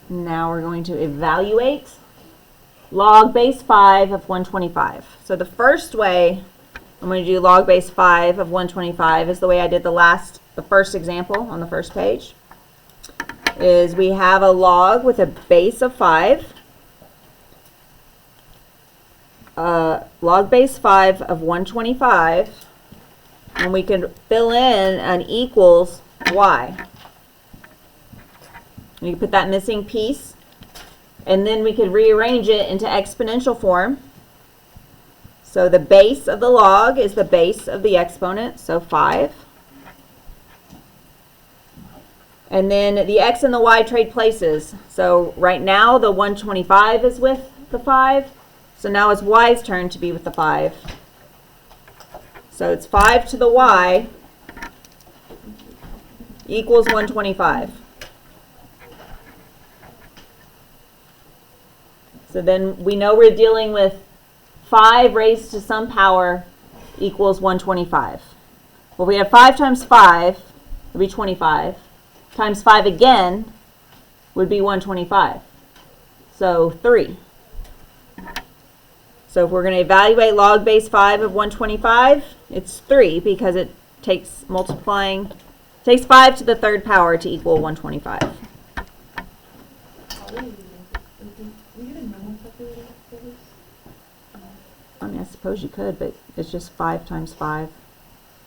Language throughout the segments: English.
Now we're going to evaluate log base 5 of 125. So the first way I'm going to do log base 5 of 125 is the way I did the first example on the first page. Is we have a log with a base of 5. Log base 5 of 125, and we can fill in an equals y. You can put that missing piece, and then we could rearrange it into exponential form. So the base of the log is the base of the exponent, so 5. And then the x and the y trade places. So right now the 125 is with the 5. So now it's y's turn to be with the 5. So it's 5 to the y equals 125. So then we know we're dealing with 5 raised to some power equals 125. Well, we have 5 times 5 would be 25. Times 5 again would be 125. So 3. So if we're going to evaluate log base 5 of 125, it's 3 because it takes 5 to the third power to equal 125. I mean, I suppose you could, but it's just 5 times 5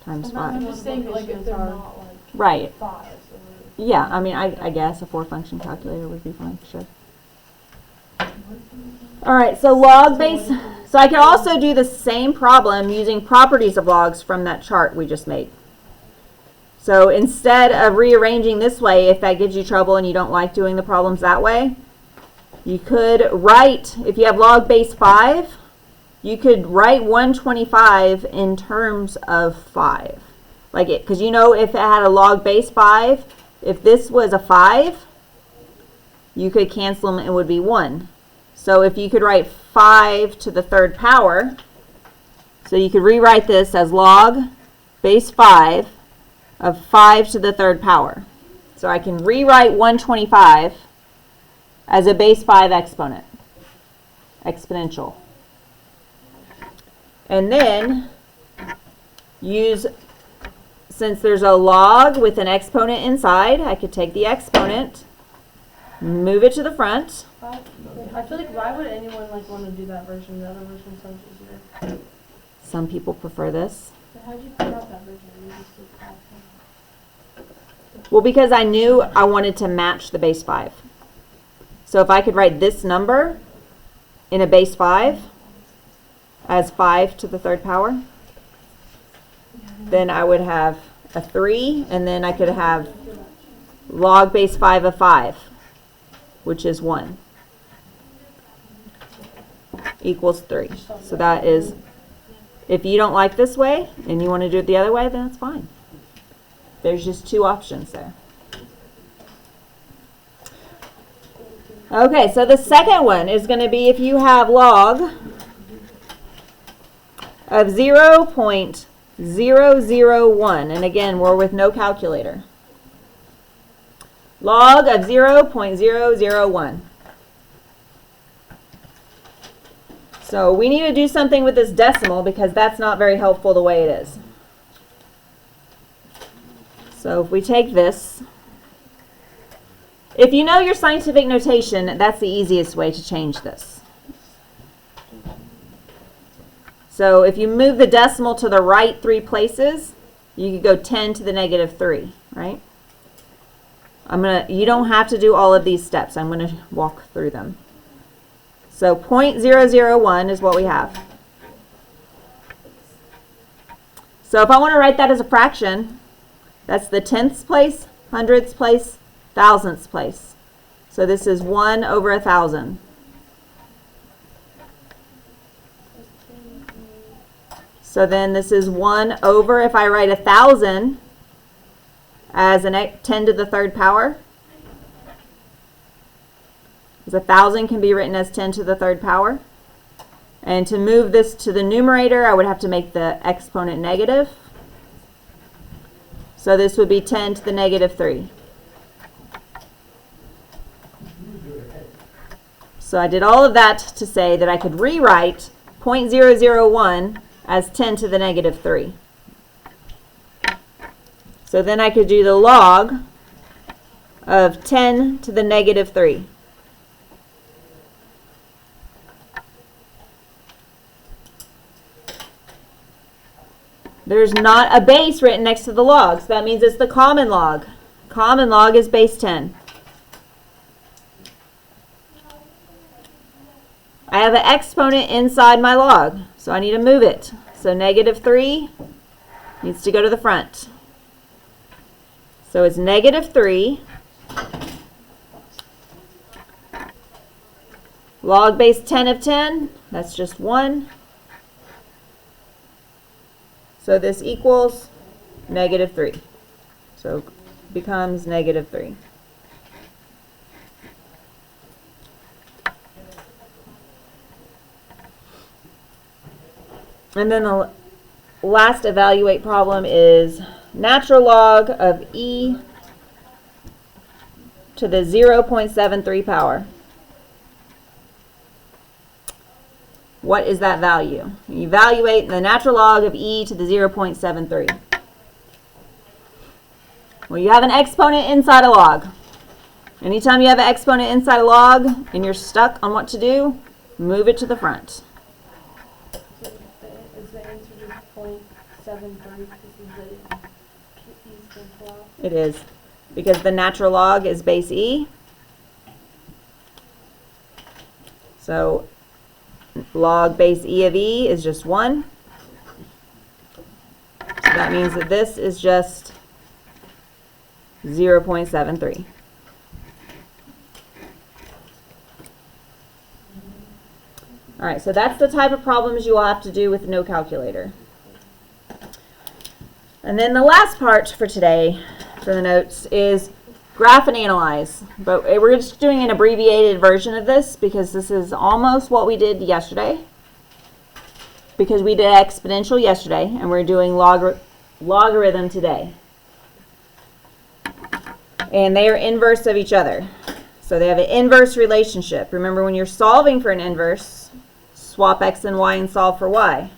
times 5. I'm just saying, like, if they're not, like, right. 5. So Yeah, I mean, I guess a 4-function calculator would be fine, sure. All right, so log base. So I could also do the same problem using properties of logs from that chart we just made. So instead of rearranging this way, if that gives you trouble and you don't like doing the problems that way, you could write, if you have log base 5, you could write 125 in terms of 5. Like it, because you know if it had a log base 5, if this was a 5, you could cancel them and it would be 1. So if you could write 5 to the third power, so you could rewrite this as log base 5 of 5 to the third power. So I can rewrite 125 as a base 5 exponent, exponential. And then use, since there's a log with an exponent inside, I could take the exponent, move it to the front. I feel like why would anyone like want to do that version? The other version sounds easier. Some people prefer this. But how did you figure out that version? You just did that thing. Well, because I knew I wanted to match the base 5. So if I could write this number in a base 5 as 5 to the third power, then I would have a 3, and then I could have log base 5 of 5, which is 1, equals 3. So that is, if you don't like this way and you want to do it the other way, then that's fine. There's just 2 options there. Okay, so the second one is going to be if you have log of 0.001, and again, we're with no calculator. Log of 0.001. So we need to do something with this decimal because that's not very helpful the way it is. So if we take this, if you know your scientific notation, that's the easiest way to change this. So if you move the decimal to the right 3 places, you could go 10 to the negative 3, right? You don't have to do all of these steps. I'm going to walk through them. So 0.001 is what we have. So if I want to write that as a fraction, that's the tenths place, hundredths place, thousandths place. So this is 1 over 1,000. So then this is 1 over, if I write 1,000 as an 10 to the third power, because 1,000 can be written as 10 to the third power. And to move this to the numerator, I would have to make the exponent negative. So this would be 10 to the negative 3. So I did all of that to say that I could rewrite 0.001 as 10 to the negative 3. So then I could do the log of 10 to the negative 3. There's not a base written next to the log, so that means it's the common log. Common log is base 10. I have an exponent inside my log, so I need to move it. So negative 3 needs to go to the front. So it's negative 3 log base 10 of 10, that's just 1. So this equals negative 3. So it becomes negative 3. And then the last evaluate problem is natural log of e to the 0.73 power. What is that value? Evaluate the natural log of e to the 0.73. Well, you have an exponent inside a log. Anytime you have an exponent inside a log and you're stuck on what to do, move it to the front. Is the answer just 0.73? It is, because the natural log is base e. So log base e of e is just 1. So that means that this is just 0.73. All right, so that's the type of problems you will have to do with no calculator. And then the last part for today, for the notes, is graph and analyze. But we're just doing an abbreviated version of this because this is almost what we did yesterday. Because we did exponential yesterday, and we're doing logarithm today. And they are inverse of each other. So they have an inverse relationship. Remember, when you're solving for an inverse, swap x and y and solve for y.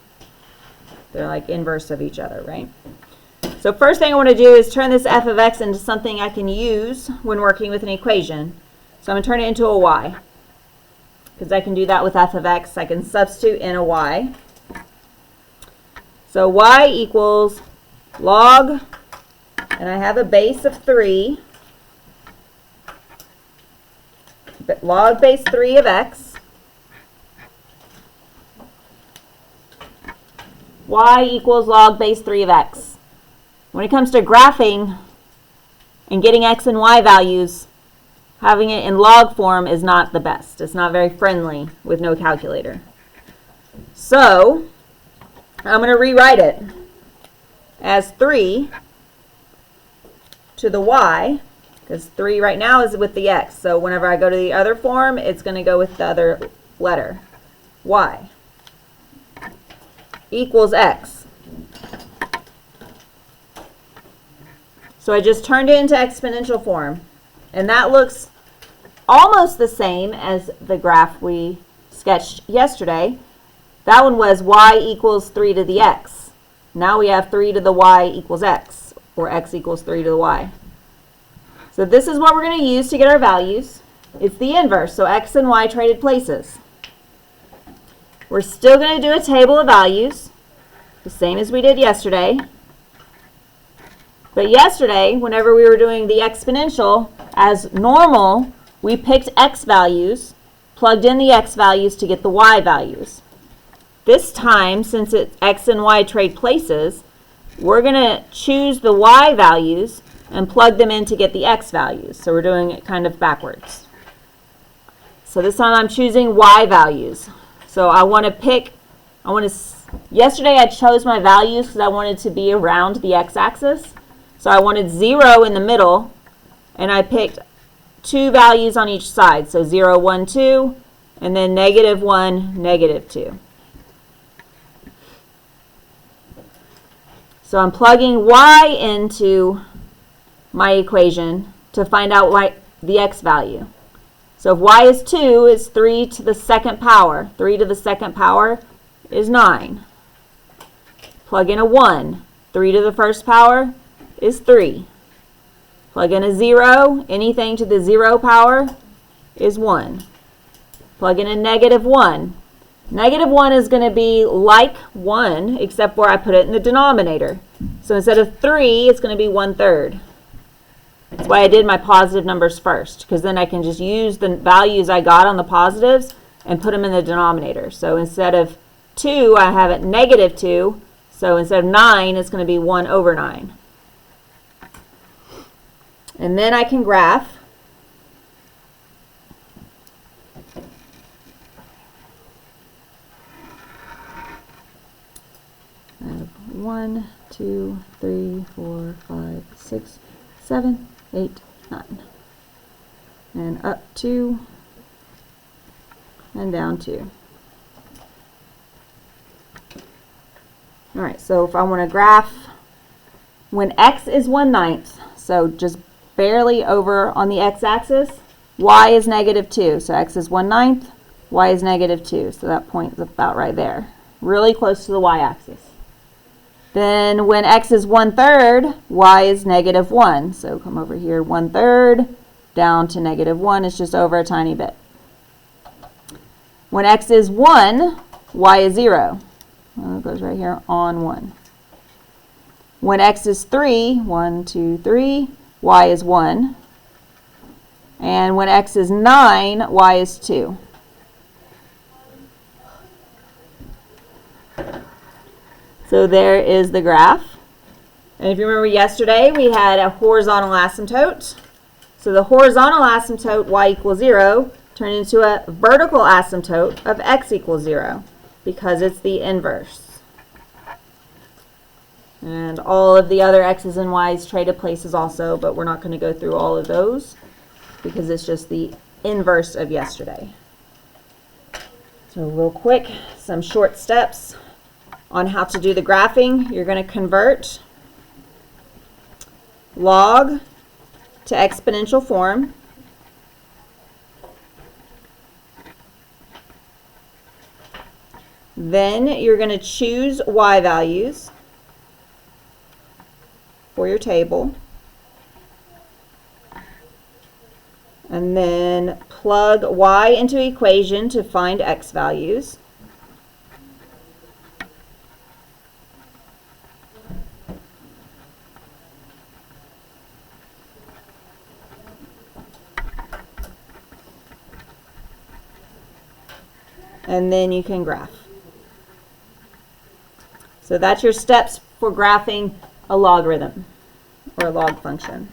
They're like inverse of each other, right? So first thing I want to do is turn this f of x into something I can use when working with an equation. So I'm going to turn it into a y. Because I can do that with f of x. I can substitute in a y. So y equals log, and I have a base of 3. Log base 3 of x. Y equals log base 3 of x. When it comes to graphing and getting x and y values, having it in log form is not the best. It's not very friendly with no calculator. So I'm going to rewrite it as 3 to the y, because 3 right now is with the x. So whenever I go to the other form, it's going to go with the other letter, y, equals x. So I just turned it into exponential form. And that looks almost the same as the graph we sketched yesterday. That one was y equals 3 to the x. Now we have 3 to the y equals x, or x equals 3 to the y. So this is what we're going to use to get our values. It's the inverse, so x and y traded places. We're still going to do a table of values, the same as we did yesterday. But yesterday, whenever we were doing the exponential, as normal, we picked x values, plugged in the x values to get the y values. This time, since it's x and y trade places, we're going to choose the y values and plug them in to get the x values. So we're doing it kind of backwards. So this time I'm choosing y values. So I want to pick, yesterday I chose my values because I wanted to be around the x-axis. So I wanted 0 in the middle, and I picked 2 values on each side. So 0, 1, 2, and then negative 1, negative 2. So I'm plugging y into my equation to find out the x value. So if y is 2, it's 3 to the second power. 3 to the second power is 9. Plug in a 1. 3 to the first power is 3. Plug in a 0. Anything to the 0 power is 1. Plug in a negative 1. Negative 1 is going to be like 1, except where I put it in the denominator. So instead of 3, it's going to be 1/3. That's why I did my positive numbers first, because then I can just use the values I got on the positives and put them in the denominator. So instead of 2, I have it negative 2. So instead of 9, it's going to be 1/9. And then I can graph. I have 1, 2, 3, 4, 5, 6, 7, 8, 9. And up 2 and down 2. All right, so if I want to graph when x is 1/9, so just barely over on the x-axis, y is negative 2. So x is 1/9, y is negative 2. So that point is about right there, really close to the y-axis. Then when x is 1/3, y is negative 1. So come over here, 1/3 down to negative 1. It's just over a tiny bit. When x is 1, y is 0. Well, it goes right here on 1. When x is 3, 1, 2, 3, y is 1. And when x is 9, y is 2. So there is the graph. And if you remember yesterday, we had a horizontal asymptote. So the horizontal asymptote, y equals 0, turned into a vertical asymptote of x equals 0, because it's the inverse. And all of the other x's and y's traded places also, but we're not going to go through all of those because it's just the inverse of yesterday. So real quick, some short steps on how to do the graphing. You're going to convert log to exponential form. Then you're going to choose y values for your table. And then plug y into equation to find x values. And then you can graph. So that's your steps for graphing a logarithm or a log function.